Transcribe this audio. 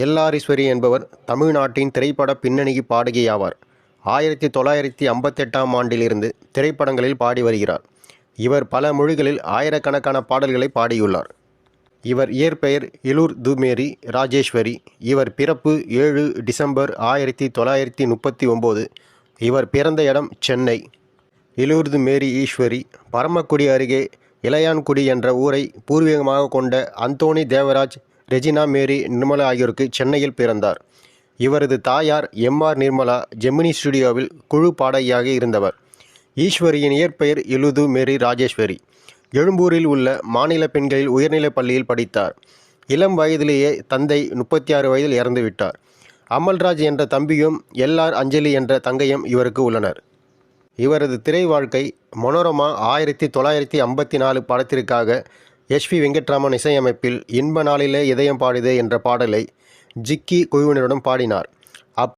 எல்.ஆர். ஈஸ்வரி என்பவர் தமிழ்நாட்டின் திரைப்பட பின்னணி பாடகியாவார். 1958ஆம் ஆண்டிலிருந்து திரைப்படங்களில் பாடி வருகிறார். இவர் பல மொழிகளில் ஆயிரக்கணக்கான பாடல்களை பாடியுள்ளார். இவர் இயற்பெயர் இலூர்-து-மேரி ராஜேஸ்வரி. இவர் பிறப்பு 7 டிசம்பர் 1939. இவர் பிறந்த இடம் சென்னை. இலூர்-து-மேரி ஈஸ்வரி பரமக்குடி அருகே இளையான்குடி என்ற ஊரை பூர்வீகமாக கொண்ட அந்தோணி தேவராஜ், ரெஜினா மேரி நிர்மலா ஆகியோருக்கு சென்னையில் பிறந்தார். இவரது தாயார் எம்.ஆர். நிர்மலா ஜெமினி ஸ்டுடியோவில் குழு பாடகியாக இருந்தவர். ஈஸ்வரியின் இயற்பெயர் இலூர்-து-மேரி ராஜேஸ்வரி. எழும்பூரில் உள்ள மாநில பெண்களில் உயர்நிலைப் பள்ளியில் படித்தார். இளம் வயதிலேயே தந்தை 36 வயதில் இறந்துவிட்டார். அமல்ராஜ் என்ற தம்பியும் எல்.ஆர். அஞ்சலி என்ற தங்கையும் இவருக்கு உள்ளனர். இவரது திரை வாழ்க்கை மனோரமா 1954 படத்திற்காக எஸ்.வி. வெங்கட்ராமன் இசையமைப்பில் இன்ப நாளிலே இதயம் பாடுதே என்ற பாடலை ஜிக்கி குழுவினருடன் பாடினார்.